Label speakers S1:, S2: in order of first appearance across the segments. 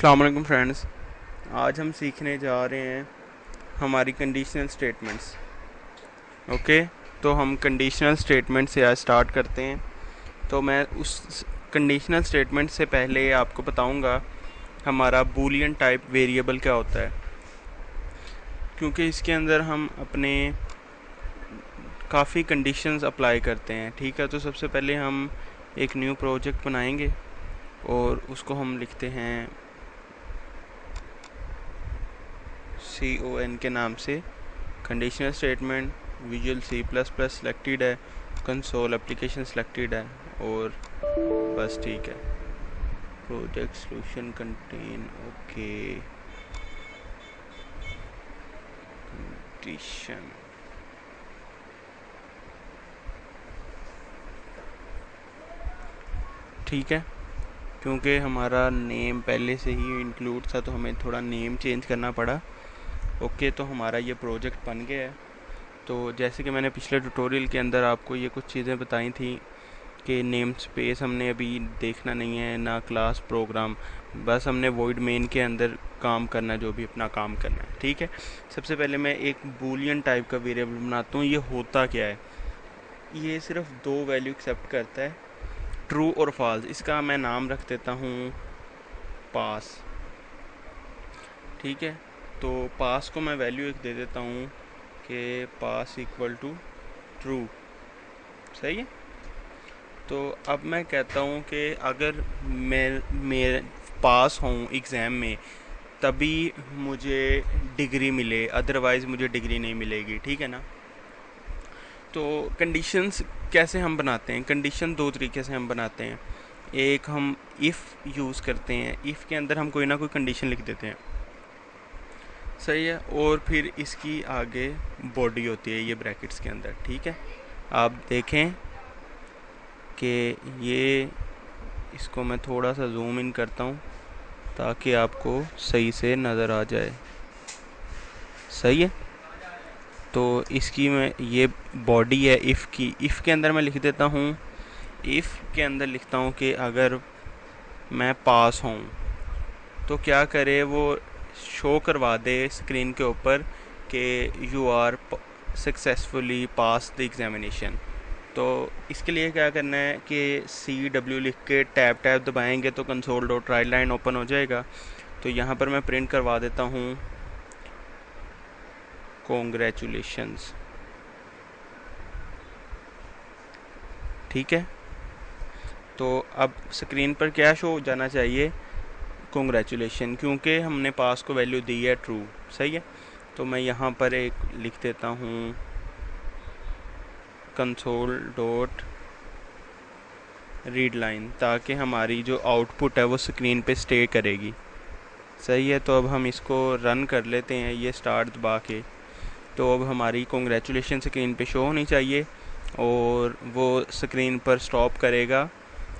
S1: अस्सलाम वालेकुम फ्रेंड्स। आज हम सीखने जा रहे हैं हमारी कंडीशनल स्टेटमेंट्स। ओके, तो हम कंडीशनल स्टेटमेंट से आज स्टार्ट करते हैं। तो मैं उस कंडीशनल स्टेटमेंट से पहले आपको बताऊंगा हमारा बूलियन टाइप वेरिएबल क्या होता है, क्योंकि इसके अंदर हम अपने काफ़ी कंडीशंस अप्लाई करते हैं। ठीक है, तो सबसे पहले हम एक न्यू प्रोजेक्ट बनाएंगे और उसको हम लिखते हैं CON के नाम से। Conditional statement visual C++ selected है, कंसोल एप्लीकेशन सिलेक्टेड है और बस ठीक है। Project solution contain okay condition. ठीक है, क्योंकि हमारा नेम पहले से ही इंक्लूड था तो हमें थोड़ा नेम चेंज करना पड़ा। ओके, तो हमारा ये प्रोजेक्ट बन गया है। तो जैसे कि मैंने पिछले ट्यूटोरियल के अंदर आपको ये कुछ चीज़ें बताई थी कि नेम स्पेस हमने अभी देखना नहीं है, ना क्लास प्रोग्राम, बस हमने वॉइड मेन के अंदर काम करना है, जो भी अपना काम करना है। ठीक है, सबसे पहले मैं एक बूलियन टाइप का वेरिएबल बनाता हूँ। ये होता क्या है, ये सिर्फ दो वैल्यू एक्सेप्ट करता है, ट्रू और फॉल्स। इसका मैं नाम रख देता हूँ पास। ठीक है, तो पास को मैं वैल्यू एक दे देता हूँ कि पास इक्वल टू ट्रू। सही है, तो अब मैं कहता हूँ कि अगर मैं पास हूँ एग्ज़ाम में तभी मुझे डिग्री मिले, अदरवाइज़ मुझे डिग्री नहीं मिलेगी। ठीक है ना। तो कंडीशंस कैसे हम बनाते हैं, कंडीशन दो तरीके से हम बनाते हैं। एक हम इफ़ यूज़ करते हैं, इफ़ के अंदर हम कोई ना कोई कंडीशन लिख देते हैं। सही है, और फिर इसकी आगे बॉडी होती है ये ब्रैकेट्स के अंदर। ठीक है, आप देखें कि ये, इसको मैं थोड़ा सा जूम इन करता हूँ ताकि आपको सही से नज़र आ जाए। सही है, तो इसकी मैं ये बॉडी है इफ़ की। इफ़ के अंदर मैं लिख देता हूँ, इफ़ के अंदर लिखता हूँ कि अगर मैं पास हूँ तो क्या करे, वो शो करवा दे स्क्रीन के ऊपर कि you are successfully pass the examination. तो इसके लिए क्या करना है कि CW लिख के टैब दबाएंगे तो console dot right line open हो जाएगा। तो यहाँ पर मैं प्रिंट करवा देता हूँ कॉन्ग्रेचुलेशंस। ठीक है, तो अब स्क्रीन पर क्या शो हो जाना चाहिए, कॉन्ग्रेचुलेशन, क्योंकि हमने पास को वैल्यू दी है ट्रू। सही है, तो मैं यहाँ पर एक लिख देता हूँ कंसोल डॉट रीड लाइन, ताकि हमारी जो आउटपुट है वो स्क्रीन पे स्टे करेगी। सही है, तो अब हम इसको रन कर लेते हैं, ये स्टार्ट दबा के। तो अब हमारी कॉन्ग्रेचुलेशन स्क्रीन पे शो होनी चाहिए और वो स्क्रीन पर स्टॉप करेगा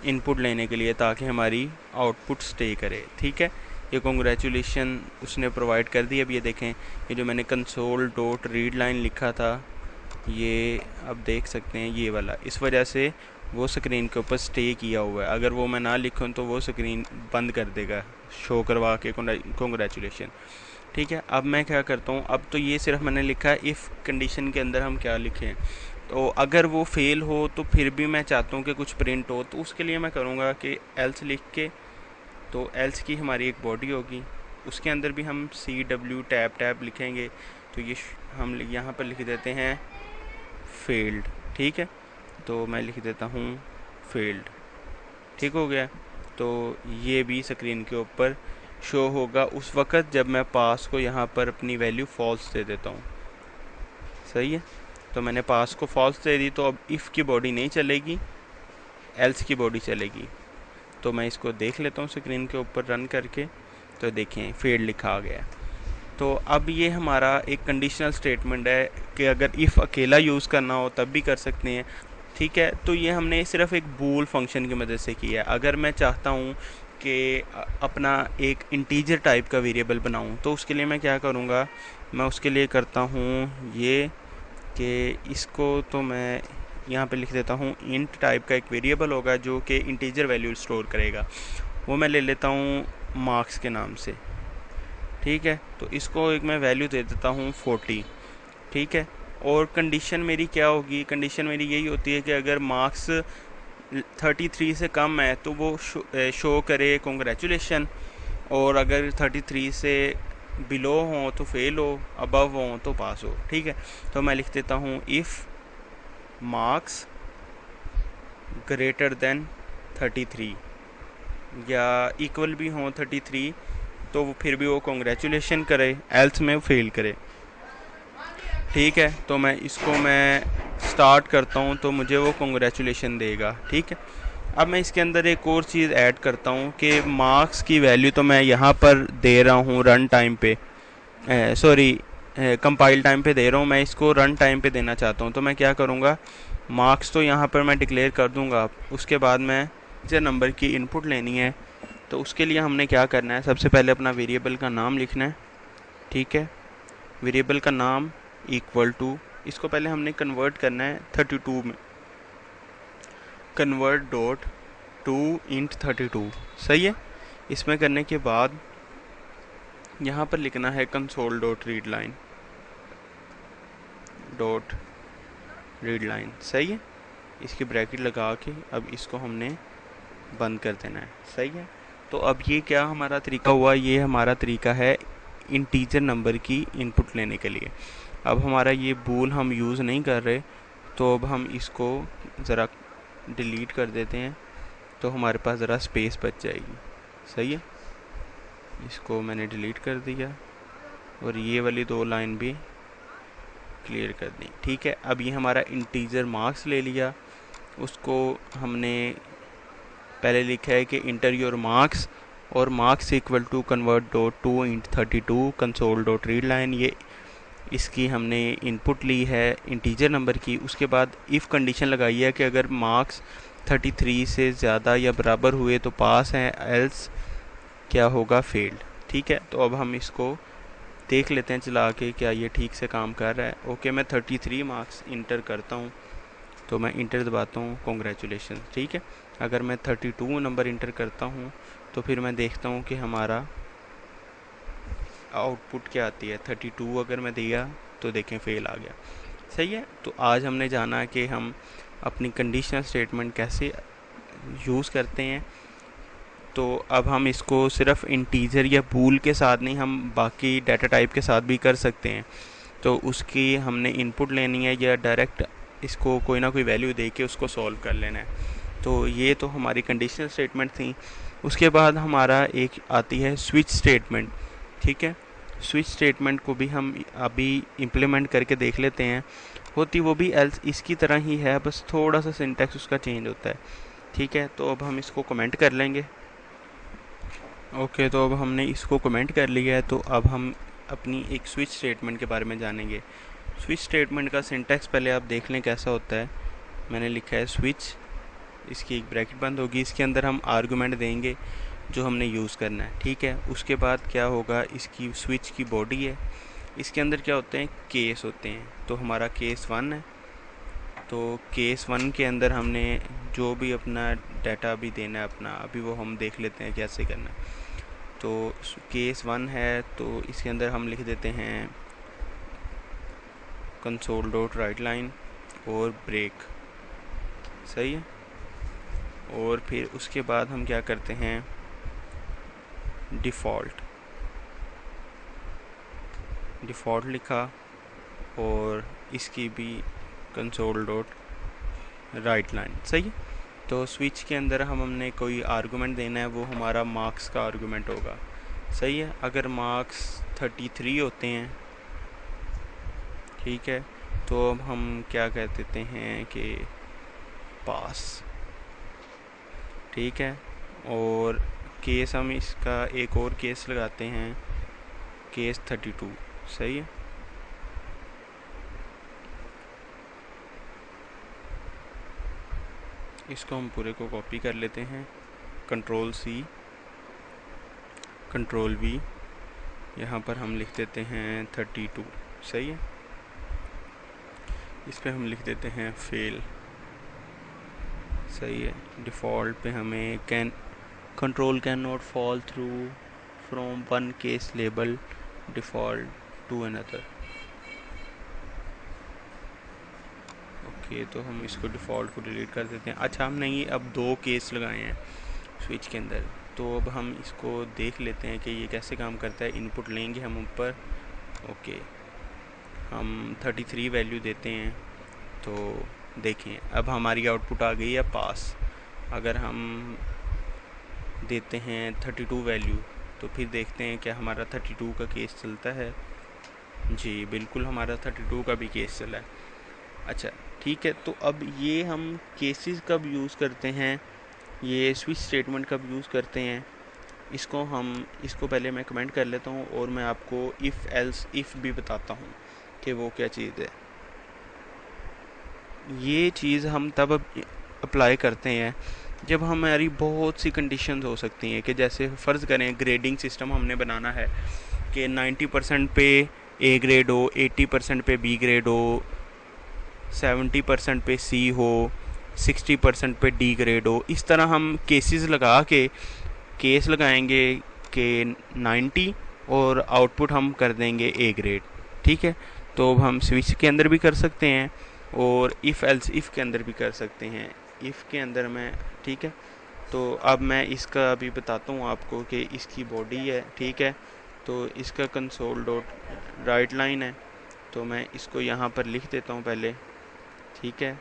S1: इनपुट लेने के लिए ताकि हमारी आउटपुट स्टे करे। ठीक है, ये कॉन्ग्रेचुलेशन उसने प्रोवाइड कर दी। अब ये देखें, ये जो मैंने कंसोल डॉट रीड लाइन लिखा था, ये अब देख सकते हैं ये वाला, इस वजह से वो स्क्रीन के ऊपर स्टे किया हुआ है। अगर वो मैं ना लिखूँ तो वो स्क्रीन बंद कर देगा शो करवा के कॉन्ग्रेचुलेशन। ठीक है, अब मैं क्या करता हूँ, अब तो ये सिर्फ मैंने लिखा है इफ़ कंडीशन के अंदर हम क्या लिखें। तो अगर वो फेल हो तो फिर भी मैं चाहता हूँ कि कुछ प्रिंट हो, तो उसके लिए मैं करूँगा कि एल्स लिख के, तो एल्स की हमारी एक बॉडी होगी, उसके अंदर भी हम CW टैब लिखेंगे। तो ये हम यहाँ पर लिख देते हैं फेल्ड। ठीक है, तो मैं लिख देता हूँ फेल्ड। ठीक हो गया, तो ये भी स्क्रीन के ऊपर शो होगा उस वक़्त जब मैं पास को यहाँ पर अपनी वैल्यू फॉल्स दे देता हूँ। सही है, तो मैंने पास को फॉल्स दे दी, तो अब इफ़ की बॉडी नहीं चलेगी, एल्स की बॉडी चलेगी। तो मैं इसको देख लेता हूँ स्क्रीन के ऊपर रन करके, तो देखें फेल्ड लिखा आ गया। तो अब ये हमारा एक कंडीशनल स्टेटमेंट है कि अगर इफ़ अकेला यूज़ करना हो तब भी कर सकते हैं। ठीक है, तो ये हमने सिर्फ एक बूल फंक्शन की मदद से किया है। अगर मैं चाहता हूँ कि अपना एक इंटीजर टाइप का वेरिएबल बनाऊँ तो उसके लिए मैं क्या करूँगा, मैं उसके लिए करता हूँ ये कि इसको तो मैं यहाँ पे लिख देता हूँ इंट टाइप का एक वेरिएबल होगा जो कि इंटीजर वैल्यू स्टोर करेगा। वो मैं ले लेता हूँ मार्क्स के नाम से। ठीक है, तो इसको एक मैं वैल्यू दे देता हूँ 40। ठीक है, और कंडीशन मेरी क्या होगी? कंडीशन मेरी यही होती है कि अगर मार्क्स 33 से कम है तो वो शो करे कॉन्ग्रेचुलेशन, और अगर 33 से बिलो हो तो फेल हो, अबव हो तो पास हो। ठीक है, तो मैं लिख देता हूँ इफ़ मार्क्स ग्रेटर देन 33 या इक्वल भी हों 33 तो वो फिर भी वो कॉन्ग्रेचुलेशन करे, एल्स में फेल करे। ठीक है, तो मैं स्टार्ट करता हूँ तो मुझे वो कॉन्ग्रेचुलेशन देगा। ठीक है, अब मैं इसके अंदर एक और चीज़ ऐड करता हूँ कि मार्क्स की वैल्यू तो मैं यहाँ पर दे रहा हूँ रन टाइम पे, कंपाइल टाइम पे दे रहा हूँ, मैं इसको रन टाइम पे देना चाहता हूँ। तो मैं क्या करूँगा, मार्क्स तो यहाँ पर मैं डिक्लेयर कर दूँगा, उसके बाद मैं जो नंबर की इनपुट लेनी है तो उसके लिए हमने क्या करना है, सबसे पहले अपना वेरिएबल का नाम लिखना है। ठीक है, वेरिएबल का नाम इक्वल टू, इसको पहले हमने कन्वर्ट करना है 32 में, कन्वर्ट डॉट टू इंट 32। सही है, इसमें करने के बाद यहाँ पर लिखना है कंसोल डॉट रीड लाइन। सही है, इसकी ब्रैकेट लगा के अब इसको हमने बंद कर देना है। सही है, तो अब ये क्या हमारा तरीका हुआ, ये हमारा तरीका है इंटीजर नंबर की इनपुट लेने के लिए। अब हमारा ये बूल हम यूज़ नहीं कर रहे, तो अब हम इसको ज़रा डिलीट कर देते हैं तो हमारे पास ज़रा स्पेस बच जाएगी। सही है, इसको मैंने डिलीट कर दिया और ये वाली 2 लाइन भी क्लियर कर दी। ठीक है, अब ये हमारा इंटीजर मार्क्स ले लिया, उसको हमने पहले लिखा है कि इंटर योर मार्क्स और marks equal to convert dot to int 32 console dot read line, ये इसकी हमने इनपुट ली है इंटीजर नंबर की। उसके बाद इफ़ कंडीशन लगाई है कि अगर मार्क्स 33 से ज़्यादा या बराबर हुए तो पास हैं, एल्स क्या होगा, फेल्ड। ठीक है, तो अब हम इसको देख लेते हैं चला के क्या ये ठीक से काम कर रहा है। ओके, मैं 33 मार्क्स इंटर करता हूँ, तो मैं इंटर दबाता हूँ, कॉन्ग्रेचुलेशन। ठीक है, अगर मैं 32 नंबर इंटर करता हूँ तो फिर मैं देखता हूँ कि हमारा आउटपुट क्या आती है। 32 अगर मैं दिया तो देखें फेल आ गया। सही है, तो आज हमने जाना कि हम अपनी कंडीशनल स्टेटमेंट कैसे यूज़ करते हैं। तो अब हम इसको सिर्फ इंटीजर या बूल के साथ नहीं, हम बाकी डाटा टाइप के साथ भी कर सकते हैं। तो उसकी हमने इनपुट लेनी है या डायरेक्ट इसको कोई ना कोई वैल्यू दे के उसको सॉल्व कर लेना है। तो ये तो हमारी कंडीशनल स्टेटमेंट थी। उसके बाद हमारा एक आती है स्विच स्टेटमेंट। ठीक है, स्विच स्टेटमेंट को भी हम अभी इम्प्लीमेंट करके देख लेते हैं। होती वो भी एल्स इसकी तरह ही है, बस थोड़ा सा सिंटैक्स उसका चेंज होता है। ठीक है, तो अब हम इसको कमेंट कर लेंगे। ओके, तो अब हमने इसको कमेंट कर लिया है, तो अब हम अपनी एक स्विच स्टेटमेंट के बारे में जानेंगे। स्विच स्टेटमेंट का सिंटैक्स पहले आप देख लें कैसा होता है। मैंने लिखा है स्विच, इसकी एक ब्रैकेट बंद होगी, इसके अंदर हम आर्गुमेंट देंगे जो हमने यूज़ करना है। ठीक है, उसके बाद क्या होगा, इसकी स्विच की बॉडी है, इसके अंदर क्या होते हैं, केस होते हैं। तो हमारा केस 1 है, तो केस 1 के अंदर हमने जो भी अपना डाटा अभी देना है अपना, अभी वो हम देख लेते हैं कैसे करना है। तो केस 1 है, तो इसके अंदर हम लिख देते हैं कंसोल डॉट राइट लाइन और ब्रेक। सही है, और फिर उसके बाद हम क्या करते हैं, डिफ़ॉल्ट लिखा और इसकी भी कंसोल डॉट राइट लाइन। सही है, तो स्विच के अंदर हमने कोई आर्गुमेंट देना है, वो हमारा मार्क्स का आर्गुमेंट होगा। सही है, अगर मार्क्स 33 होते हैं, ठीक है, तो अब हम क्या कह देते हैं कि पास। ठीक है, और केस हम इसका एक और केस लगाते हैं, केस 32। सही है, इसको हम पूरे को कॉपी कर लेते हैं, कंट्रोल C कंट्रोल V, यहाँ पर हम लिख देते हैं 32। सही है, इस पर हम लिख देते हैं फेल। सही है, डिफ़ॉल्ट पे हमें control can not fall through from one case label default to another. Okay, तो हम इसको डिफ़ॉल्ट को डिलीट कर देते हैं। अच्छा, हमने ये अब 2 केस लगाए हैं स्विच के अंदर, तो अब हम इसको देख लेते हैं कि ये कैसे काम करता है। इनपुट लेंगे हम ऊपर, ओके, हम 33 वैल्यू देते हैं, तो देखें अब हमारी आउटपुट आ गई है पास। अगर हम देते हैं 32 वैल्यू, तो फिर देखते हैं क्या हमारा 32 का केस चलता है। जी बिल्कुल, हमारा 32 का भी केस चला है। अच्छा ठीक है, तो अब ये हम केसेस कब यूज़ करते हैं, ये स्विच स्टेटमेंट कब यूज़ करते हैं, इसको पहले मैं कमेंट कर लेता हूँ और मैं आपको इफ़ एल्स इफ़ भी बताता हूँ कि वो क्या चीज़ है। ये चीज़ हम तब अप्लाई करते हैं जब हमारी बहुत सी कंडीशंस हो सकती हैं, कि जैसे फ़र्ज़ करें ग्रेडिंग सिस्टम हमने बनाना है कि 90% पे ए ग्रेड हो, 80% पे बी ग्रेड हो, 70% पे सी हो, 60% पे डी ग्रेड हो। इस तरह हम केसेस लगा के केस लगाएंगे कि 90 और आउटपुट हम कर देंगे ए ग्रेड। ठीक है, तो हम स्विच के अंदर भी कर सकते हैं और इफ़ एल्स इफ़ के अंदर भी कर सकते हैं। इफ़ के अंदर मैं, ठीक है, तो अब मैं इसका अभी बताता हूँ आपको कि इसकी बॉडी है, ठीक है, तो इसका कंसोल डॉट राइट लाइन है, तो मैं इसको यहाँ पर लिख देता हूँ पहले। ठीक है,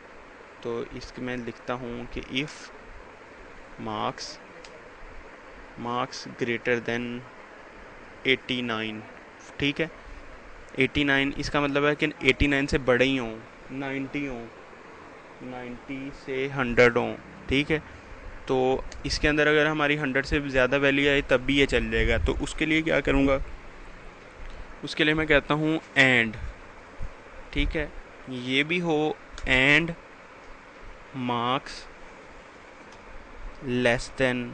S1: तो इसके मैं लिखता हूँ कि इफ़ मार्क्स ग्रेटर देन 89। ठीक है, 89 इसका मतलब है कि 89 से बड़े ही हों, 90 हों, 90 से 100 हों। ठीक है, तो इसके अंदर अगर हमारी 100 से ज़्यादा वैल्यू आई तब भी ये चल जाएगा। तो उसके लिए क्या करूँगा, उसके लिए मैं कहता हूँ एंड, ठीक है, ये भी हो एंड मार्क्स लेस देन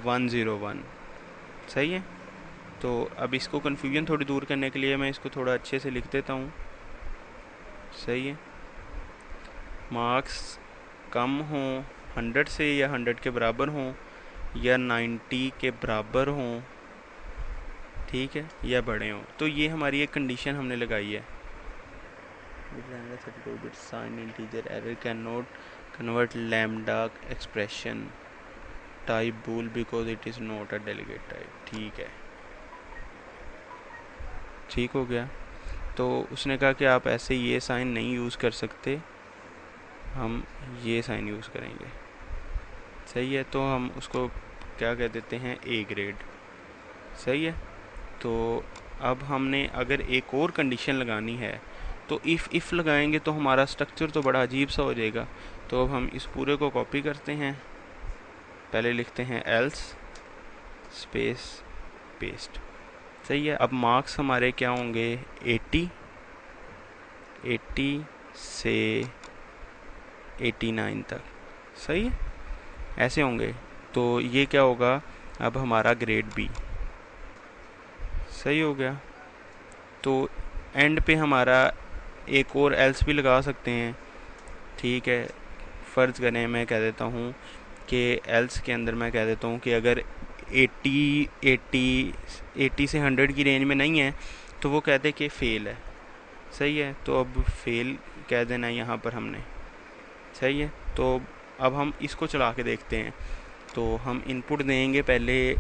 S1: 101। सही है, तो अब इसको कन्फ्यूजन थोड़ी दूर करने के लिए मैं इसको थोड़ा अच्छे से लिख देता हूँ। सही है, मार्क्स कम हों 100 से या 100 के बराबर हों या 90 के बराबर हों, ठीक है, या बड़े हों। तो ये हमारी एक कंडीशन हमने लगाई है। 32 bit signed integer error cannot convert lambda expression type bool because it is not a delegate type। ठीक है, ठीक हो गया। तो उसने कहा कि आप ऐसे ये साइन नहीं यूज़ कर सकते, हम ये साइन यूज़ करेंगे। सही है, तो हम उसको क्या कह देते हैं, ए ग्रेड। सही है, तो अब हमने अगर एक और कंडीशन लगानी है तो इफ़ लगाएंगे तो हमारा स्ट्रक्चर तो बड़ा अजीब सा हो जाएगा। तो अब हम इस पूरे को कॉपी करते हैं, पहले लिखते हैं एल्स स्पेस पेस्ट। सही है, अब मार्क्स हमारे क्या होंगे, 80 से 89 तक। सही है, ऐसे होंगे। तो ये क्या होगा, अब हमारा ग्रेड बी। सही हो गया, तो एंड पे हमारा एक और एल्स भी लगा सकते हैं। ठीक है, फ़र्ज़ करें मैं कह देता हूँ कि एल्स के अंदर मैं कह देता हूँ कि अगर 80 से 100 की रेंज में नहीं है तो वो कहते कि फ़ेल है। सही है, तो अब फ़ेल कह देना है यहाँ पर हमने। सही है, तो अब हम इसको चला के देखते हैं। तो हम इनपुट देंगे पहले,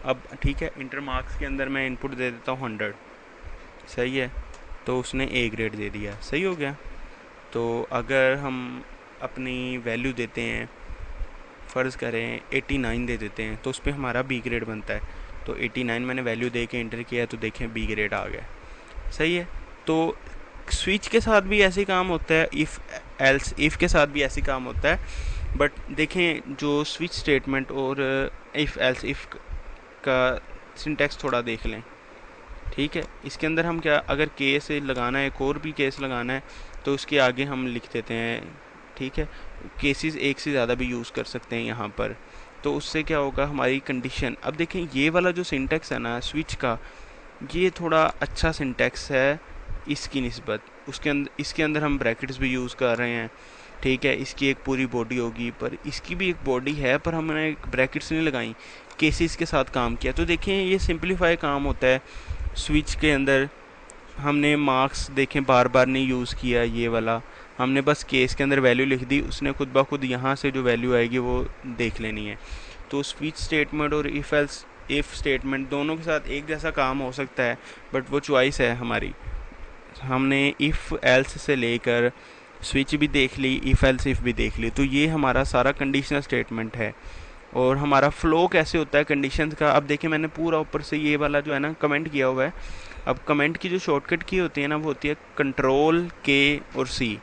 S1: अब ठीक है, इंटर मार्क्स के अंदर मैं इनपुट दे देता हूँ 100। सही है, तो उसने ए ग्रेड दे दिया। सही हो गया। तो अगर हम अपनी वैल्यू देते हैं, फ़र्ज़ करें 89 दे देते हैं, तो उस पर हमारा बी ग्रेड बनता है। तो 89 मैंने वैल्यू दे के इंटर किया, तो देखें बी ग्रेड आ गया। सही है, तो स्विच के साथ भी ऐसे काम होता है, इफ़ के साथ भी ऐसे काम होता है। बट देखें, जो स्विच स्टेटमेंट और इफ़ का सिंटैक्स थोड़ा देख लें। ठीक है, इसके अंदर हम क्या, अगर केस लगाना है, एक और भी केस लगाना है, तो उसके आगे हम लिख देते हैं। ठीक है, केसेस एक से ज़्यादा भी यूज़ कर सकते हैं यहाँ पर। तो उससे क्या होगा, हमारी कंडीशन, अब देखें ये वाला जो सिंटैक्स है ना स्विच का, ये थोड़ा अच्छा सिंटैक्स है इसकी निस्बत। इसके अंदर हम ब्रैकेट्स भी यूज़ कर रहे हैं। ठीक है, इसकी एक पूरी बॉडी होगी, पर इसकी भी एक बॉडी है, पर हमने ब्रैकेट्स नहीं लगाई केसेस के साथ काम किया। तो देखें ये सिंपलीफाई काम होता है। स्विच के अंदर हमने मार्क्स देखें बार बार नहीं यूज़ किया, ये वाला हमने बस केस के अंदर वैल्यू लिख दी, उसने खुद ब खुद यहाँ से जो वैल्यू आएगी वो देख लेनी है। तो स्विच स्टेटमेंट और इफ़ एल्स इफ़ स्टेटमेंट दोनों के साथ एक जैसा काम हो सकता है, बट वो चॉइस है हमारी। हमने इफ़ एल्स से लेकर स्विच भी देख ली, इफ़ एल्स इफ़ भी देख ली। तो ये हमारा सारा कंडीशनल स्टेटमेंट है। और हमारा फ़्लो कैसे होता है कंडीशंस का, अब देखिए मैंने पूरा ऊपर से ये वाला जो है ना कमेंट किया हुआ है। अब कमेंट की जो शॉर्टकट की होती है ना वो होती है कंट्रोल के और सी,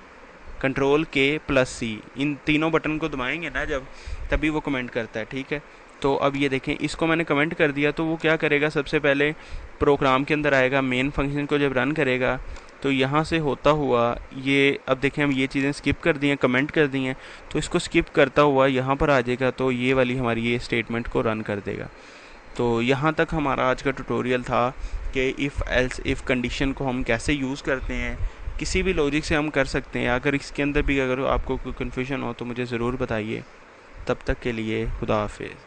S1: कंट्रोल के प्लस सी, इन तीनों बटन को दबाएंगे ना जब, तभी वो कमेंट करता है, ठीक है। तो अब ये देखें, इसको मैंने कमेंट कर दिया तो वो क्या करेगा, सबसे पहले प्रोग्राम के अंदर आएगा, मेन फंक्शन को जब रन करेगा तो यहाँ से होता हुआ ये, अब देखें हम ये चीज़ें स्किप कर दी हैं, कमेंट कर दी हैं, तो इसको स्किप करता हुआ यहाँ पर आ जाएगा, तो ये वाली हमारी ये स्टेटमेंट को रन कर देगा। तो यहाँ तक हमारा आज का ट्यूटोरियल था कि इफ़ एल्स इफ़ कंडीशन को हम कैसे यूज़ करते हैं, किसी भी लॉजिक से हम कर सकते हैं। अगर इसके अंदर भी अगर आपको कोई कन्फ्यूजन हो तो मुझे ज़रूर बताइए। तब तक के लिए खुदा हाफिज़।